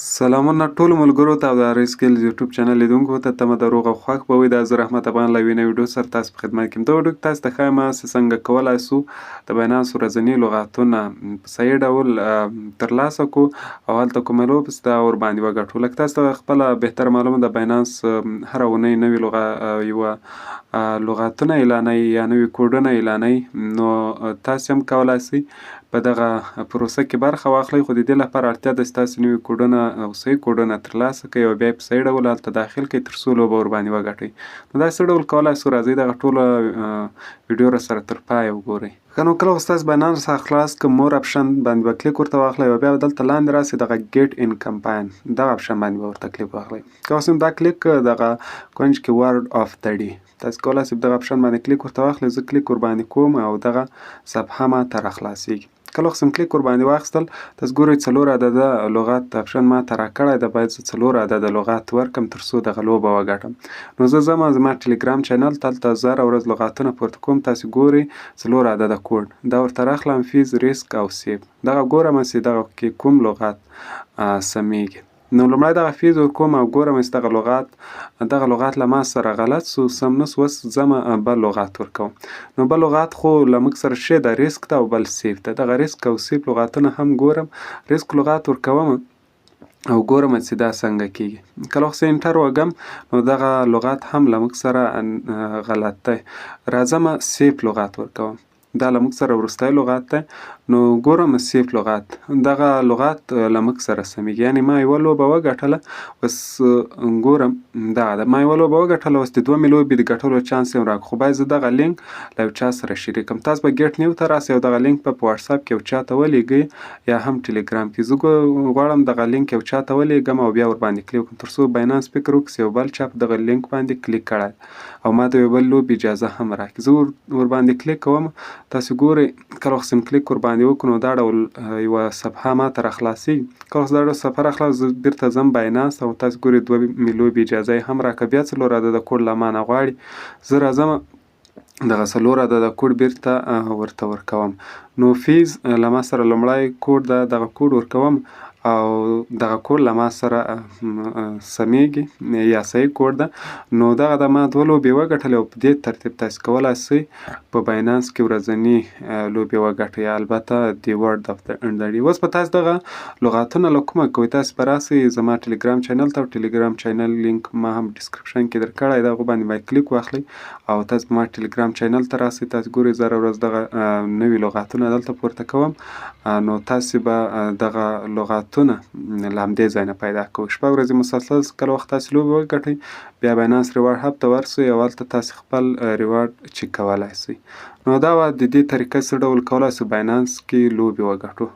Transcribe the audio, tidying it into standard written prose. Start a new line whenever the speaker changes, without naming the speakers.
سلامونه ټولو ملګرو ته او د آر سکیل یوټیوب چینل لیدونکو ته تمه د روغ او خوښ به وي. دا زه رحمت افغان له یوې نوې ویډیو سره تاسو په خدمت کې یم. دغه ویډیو کې تاسو ته ښایم چې څنګه کولی سو د باینانس ورځني لغاتونه په صحیح ډول ترلاسه کړو او هلته کومه لوبه شته ورباندې وګټو. لکه تاسو ته خپله بهتره معلومه ده باینانس هره اونۍ نوي لغاتونه اعلانوي یا نوي کوډونه اعلانوي، نو تاسو هم کولی سئ په دغه پروسه کې برخه واخلئ، خو د دې لپاره اړتیا ده چې تاسو نوي کوډونه او صحیح کوډونه ترلاسه کړئ او بیا یې په صحیح ډول هلته داخل کړئ تر څو لوبه ورباندې وګټئ. نو دا څه ډول کولی سو، راځئ دغه ټوله ویډیو راسره تر پایه وګورئ. ښه نو کله خو ستاسو باینانس خلاص کړه، مور اپشن باندې به کلیک ورته واخلئ او بیا به دلته لاندې راسئ دغه ګیټ ان کمپاین دغه اپشن باندې به ورته کلیک واخلئ. که اوس هم دا کلیک دغه کونج کې ورډ اف د ډې تاسو کولی سئ په دغه اپشن باندې کلیک ورته واخلئ. زه کلیک ورباندې کوم او دغه صفحه ماته راخلاصیږي. کله خو سم کلیک ورباندې واخیستل، تاسو ګورئ 4 عدده لغات اپشن ماته راکړی ده، باید زه 4 عدده لغات ورکړم تر څو دغه لوبه وګټم. نو زه ځم زما ټلګرام چینل ته، هلته زه هره ورځ لغاتونه پورته کوم. تاسو ګورئ 4 عدده کوډ دا ورته راخلم، فیز، ریسک او سیف. دغه ګورم چې دغه کې کوم لغات سمیږي. نو لومړی دغه فیز ورکوم او ګورم چې دغه لغات له ما سره غلط سو، سم نه سو. اوس ځم بل لغات ورکوم. نو بل لغات خو له موږ سره ښه ده، ریسک ده او بل سیف ده. دغه ریسک او سیف لغاتونه هم ګورم. ریسک لغات ورکوم او ګورم چې دا څنګه کیږي. کله خو زه انټر وږم نو دغه لغات هم له موږ سره غلط دی. راځم سیف لغات ورکوم. دا له موږ سره وروستی لغات دی. نو ګورم سیف لغات، دغه لغات له موږ سره سمیږي، یعنې ما یوه لوبه وګټله. اوس ګورم دغه ده، ما یوه لوبه وګټله، اوس د دومې لوبې د ګټلو چانس یې هم راکړ، خو باید زه دغه لینک له یو چا سره شریک کړم. تاسو به ګیټ نیو ته راسئ او دغه لینک په واتساپ کې یو چا ته ولیږئ یا هم ټلګرام کې. زه غواړم دغه لینک یو چا ته ولیږم او بیا ورباندې کلیک وکړم تر څو باینانس فکر وکړي چې یو بل چا په دغه لینک باندې کلیک کړی او ما د یوې بل لوبې اجازه هم راکړي. زه ورباندې کلیک کوم. تاسو ګورئ کله خو سم کلیک ورباندې وکړو نو دا ډول یوه صفحه ماته راخلاصیږي. کله خو دا ډول صفحه راخلاص، زه بیرته ځم باینانس او تاسو ګورئ 2 مې لوبې اجازه یې هم راکړه. بیا 4 عدده کوډ له ما نه غواړي. زه راځم دغه 4 عدده کوډ بیرته ورته ورکوم. نو فیز له ما سره لومړی کوډ ده، دغه کوډ ورکوم او دغه کوډ له ما سره سمیږي یا صحیح کوډ ده. نو دغه ده، ما 2 لوبې وګټلې او په دې ترتیب تاسو کولی سئ په باینانس کې ورځني لوبې وګټئ، البته د ورډ اف د ډې. اوس به تاسو دغه لغاتونه له کومه کوئ، تاسو به راسئ زما ټلګرام چینل ته، او ټلګرام چینل لینک ما هم ډسکرپشن کې درکړی دی، هغه باندې باید کلیک واخلئ او تاسو به ما ټلګرام چینل ته راسئ. تاسو ګورئ زه هره ورځ دغه نوي لغاتونه دلته پورته کوم. نو تاسو به دغه لغاتونه له همدې ځای نه پیدا کوئ. 6 ورځې مسلسل کله وخت تاسو لوبې وګټئ، بیا باینانس ریوارډ هب ته ورسئ او هلته تاسو خپل ریوارډ چک کولی سئ. نو دا وه د دې طریقه څه ډول کولی سو باینانس کې لوبې وګټو.